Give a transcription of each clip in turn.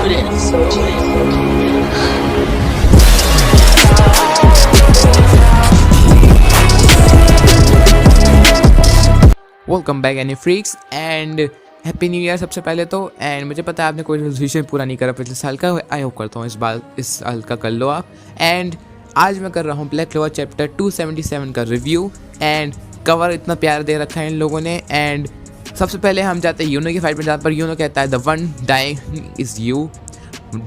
Welcome back any freaks and happy new year सबसे पहले तो। एंड मुझे पता है आपने कोई रेजोल्यूशन पूरा नहीं करा पिछले साल का, आई होप करता हूँ इस साल का कर लो आप। एंड आज मैं कर रहा हूँ ब्लैक क्लोवर चैप्टर 277 का रिव्यू। एंड कवर इतना प्यार दे रखा है इन लोगों ने। एंड सबसे पहले हम जाते हैं यूनो की फाइट में, जहाँ पर यूनो कहता है the one dying is you,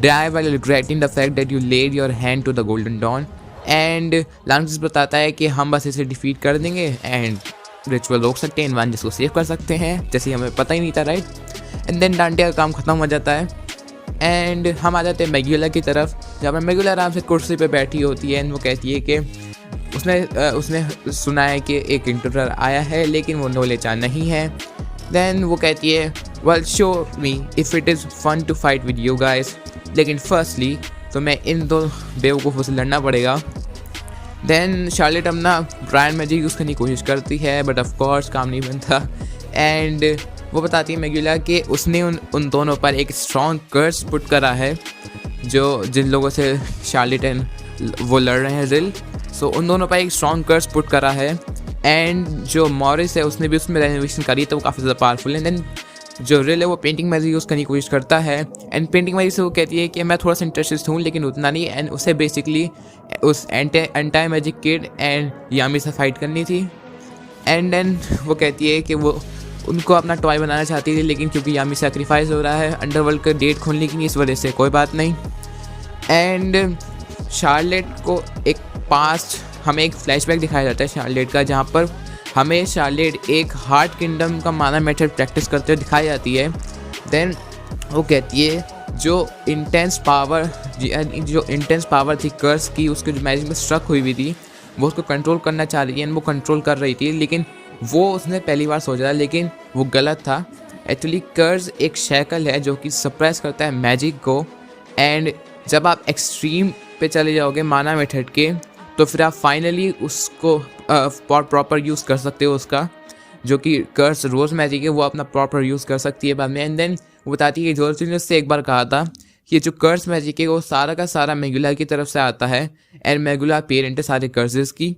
die while regretting the fact that you laid your hand to the golden dawn। And लांगस बताता है कि हम बस इसे डिफीट कर देंगे एंड रिचुअल रोक सकते हैं, इनवान जिसको सेव कर सकते हैं, जैसे हमें पता ही नहीं था, राइट। एंड देन डांटे का काम ख़त्म हो जाता है। एंड हम आ जाते हैं मेगुला की तरफ, जहाँ पर मेगुला आराम से कुर्सी पे बैठी होती है। एंड वो कहती है कि उसने सुना है कि एक इंटरप्टर आया है लेकिन वो नोलेचा नहीं है। देन वो कहती है well show me if it is fun to fight with you guys, लेकिन फर्स्टली तो मैं इन दो बेवकूफ़ों से लड़ना पड़ेगा। देन शार्लेट अपना ब्रायन मैजिक यूज़ करने की कोशिश करती है बट ऑफ कोर्स काम नहीं बनता। एंड वो बताती है मेगुला कि उसने उन दोनों पर एक स्ट्रॉन्ग कर्स पुट करा है, जो जिन लोगों से शार्लेट एंड वो लड़ रहे हैं रिल, सो उन दोनों पर एक स्ट्रॉन्ग कर्स पुट करा है। एंड जो मॉरिस है उसने भी उसमें रेनोवेशन करी तो वो काफ़ी ज़्यादा पावरफुल है। देन जो रिल है वो पेंटिंग मैजिक यूज़ करने की कोशिश करता है। एंड पेंटिंग मैजिक से वो कहती है कि मैं थोड़ा सा इंटरेस्टेड हूँ लेकिन उतना नहीं। एंड उसे बेसिकली उस एंटी मैजिक किड एंड यामी से फाइट करनी थी। एंड देन वो कहती है कि वो उनको अपना टॉय बनाना चाहती थी, लेकिन क्योंकि यामी सेक्रीफाइस हो रहा है अंडरवर्ल्ड का डेट खोलने की, इस वजह से कोई बात नहीं। एंड शार्लेट को एक पास्ट हमें एक फ्लैशबैक दिखाया जाता है शार्लेट का, जहाँ पर हमें शार्लेट एक हार्ट किंगडम का माना मेथड प्रैक्टिस करते हुए दिखाई जाती है। देन वो कहती है जो इंटेंस पावर थी कर्स की, उसके जो मैजिक में स्ट्रक हुई थी वो उसको कंट्रोल करना चाह रही है। वो कंट्रोल कर रही थी लेकिन वो उसने पहली बार सोचा था, लेकिन वो गलत था। एक्चुअली कर्स एक शैकल है जो कि सप्रेस करता है मैजिक को। एंड जब आप एक्सट्रीम पे चले जाओगे माना मेथड के, तो फिर आप फाइनली उसको प्रॉपर यूज़ कर सकते हो उसका, जो कि कर्स रोज़ मैजिक है वो अपना प्रॉपर यूज़ कर सकती है बाद में। एंड देन वो बताती है कि जोरसी ने उससे एक बार कहा था कि जो कर्स मैजिक है वो सारा का सारा मेगुला की तरफ से आता है एंड मेगुला पेरेंट है सारे कर्सेस की।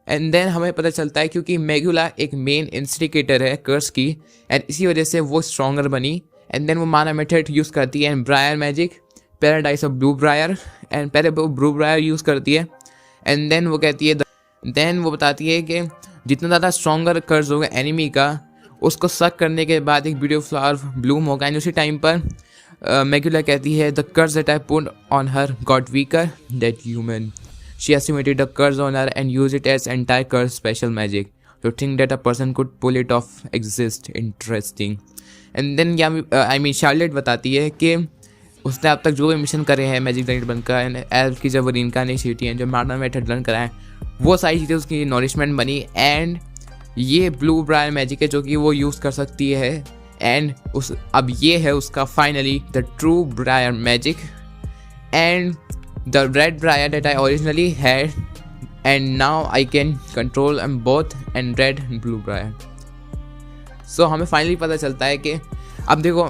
एंड देन हमें पता चलता है क्योंकि मेगुला एक मेन इंस्टिगेटर है कर्स की एंड इसी वजह से वो स्ट्रॉन्गर बनी। एंड देन वो माना मेथड यूज़ करती है and briar magic paradise of blue briar and पहले वो ब्लू ब्रायर यूज़ करती है। एंड देन वो कहती है देन वो बताती है कि जितना ज़्यादा स्ट्रॉन्गर कर्ज होगा एनिमी का, उसको सक करने के बाद एक ब्यूटीफुल फ्लावर ब्लूम होगा। एंड उसी टाइम पर मेगुला कहती है the curse that I put on her got weaker that human, she estimated the curse on her and use it as entire curse special magic to think that a person could pull it off exist interesting. And then Charlotte बताती है कि उसने अब तक जो भी mission करे हैं मैजिक नाइट बनकर एंड एल्फ की जब इनकार्नेशन एंड जो मार्डन मेथड लर्न करा है वो सारी चीज़ें उसकी नॉरिशमेंट बनी। एंड ये ब्लू ब्रायर मैजिक है जो कि वो यूज़ कर सकती है। एंड अब ये है उसका finally the true briar magic and the red briar that I originally had and now I can control M both and red and blue briar. सो हमें फाइनली पता चलता है कि अब देखो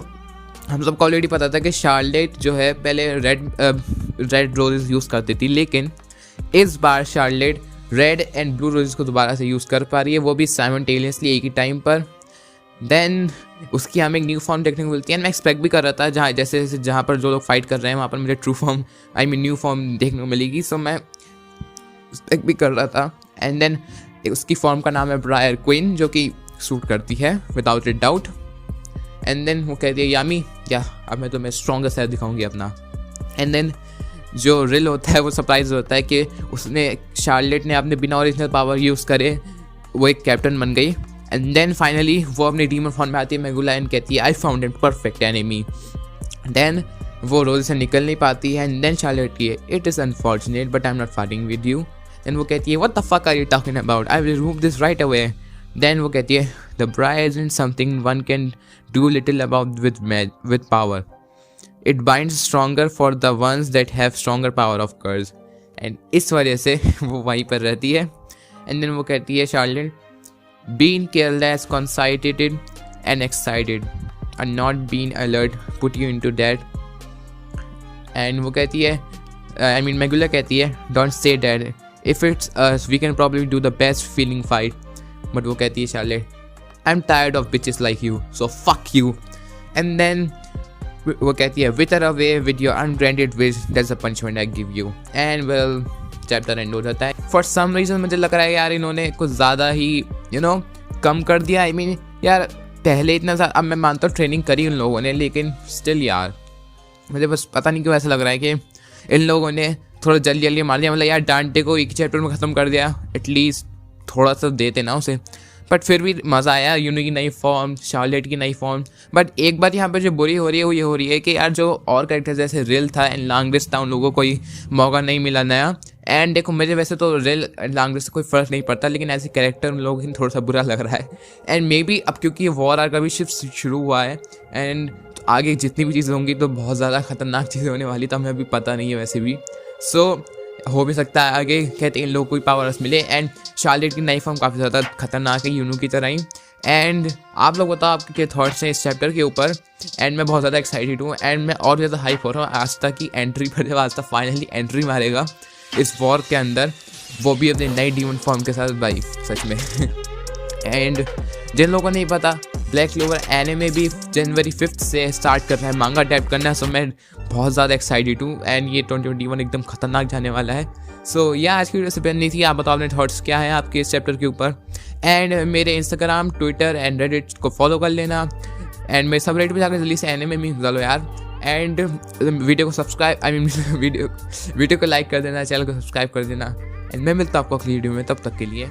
हम सबको ऑलरेडी पता था कि शार्लेट जो है पहले रेड रोजेस यूज़ करती थी, लेकिन इस बार Charlotte red and blue roses को दोबारा से यूज़ कर पा रही है, वो भी साइमल्टेनियसली एक ही टाइम पर। देन उसकी हमें एक न्यू फॉर्म देखने को मिलती है। मैं एक्सपेक्ट भी कर रहा था जहाँ पर जो लोग फाइट कर रहे हैं वहाँ पर मुझे ट्रू फॉर्म न्यू फॉर्म देखने को मिलेगी, सो मैं एक्सपेक्ट भी कर रहा था। एंड देन उसकी फॉर्म का नाम है ब्रायर क्वीन, जो कि सूट करती है without a doubt. And then वो कहती है यामी क्या अब मैं तुम्हें स्ट्रॉन्गेस्ट है दिखाऊंगी अपना। एंड देन जो रिल होता है वो सरप्राइज होता है कि उसने शार्लेट ने अपने बिना ओरिजिनल पावर यूज़ करे वो एक कैप्टन बन गई। एंड देन फाइनली वो अपने डीमन फॉर्म में आती है मेगुला एंड कहती है I found an perfect enemy. Then वो रोल से निकल नहीं पाती है। एंड देन शार्लेट की it is unfortunate but I am not fighting with you. Then वो कहती है what the fuck are you talking about, I will remove this right away. Then वो कहती है the briar isn't something one can do little about with power, it binds stronger for the ones that have stronger power of कर्ज। And इस वजह से वो वहीं पर रहती है। एंड देन वो कहती है Charlotte being careless conceited and excited and not being alert put you into that and वो कहती है आई मीन मेगुला कहती है don't say dad, if it's us we can probably do the best feeling fight. But वो कहती है Charlotte I am tired of bitches like you so fuck you. And then वो कहती है wither away with your ungranted wish that's the punishment I give you. And well chapter end हो जाता है। For some reason मुझे लग रहा है यार इन्होंने कुछ ज़्यादा ही कम कर दिया। आई मीन यार पहले इतना ज़्यादा, अब मैं मानता हूँ ट्रेनिंग करी उन लोगों ने, लेकिन स्टिल यार मुझे बस पता नहीं क्यों ऐसा लग रहा है कि इन लोगों ने थोड़ा जल्दी जल्दी मार दिया। मतलब यार डांटे को एक चैप्टर में ख़त्म कर दिया, एटलीस्ट थोड़ा सा देते ना उसे। बट फिर भी मज़ा आया, यूनो की नई फॉर्म, शार्लेट की नई फॉर्म। बट एक बात यहाँ पर जो बुरी हो रही है वो ये हो रही है कि यार जो और कैरेक्टर जैसे रिल था एंड लॉन्गरिस्ट था, उन लोगों को कोई मौका नहीं मिला नया। एंड देखो मुझे वैसे तो रिल लॉन्गरिस्ट से कोई फ़र्क नहीं पड़ता, लेकिन ऐसे कैरेक्टर उन लोगों को थोड़ा सा बुरा लग रहा है। एंड मे बी अब क्योंकि वॉर आर का भी शिफ्ट शुरू हुआ है एंड आगे जितनी भी चीज़ें होंगी तो बहुत ज़्यादा ख़तरनाक चीज़ें होने वाली, तो हमें अभी पता नहीं है वैसे भी। सो हो भी सकता है आगे कहते हैं इन लोगों को पावर्स मिले। एंड शार्लेट की नई फॉर्म काफ़ी ज़्यादा खतरनाक है यूनो की तरह ही। एंड आप लोग बताओ आपके क्या थॉट्स हैं इस चैप्टर के ऊपर। एंड मैं बहुत ज़्यादा एक्साइटेड हूँ एंड मैं और ज़्यादा हाइप हो रहा हूँ आस्था की एंट्री पर। जब आस्था फाइनली एंट्री मारेगा इस वॉर के अंदर, वो भी अपनी नई डीमन फॉर्म के साथ, भाई सच में। एंड जिन लोगों को नहीं पता, ब्लैक क्लोवर एनिमे भी जनवरी 5 से स्टार्ट कर रहा है, मांगा टाइप करना है। सो मैं बहुत ज़्यादा एक्साइटेड हूँ एंड ये 2021 एकदम खतरनाक जाने वाला है। सो यह आज की वीडियो से पहले नहीं थी। आप बताओ अपने थॉट्स क्या है आपके इस चैप्टर के ऊपर। एंड मेरे इंस्टाग्राम, ट्विटर एंड रेडिट को फॉलो कर लेना। एंड मेरे सब रेडिट पर जाकर जल्दी से एनिमे में डालो यार। एंड वीडियो को सब्सक्राइब, आई मीन वीडियो को लाइक कर देना, चैनल को सब्सक्राइब कर देना। एंड मैं मिलता हूँ आपको अगली वीडियो में, तब तक के लिए।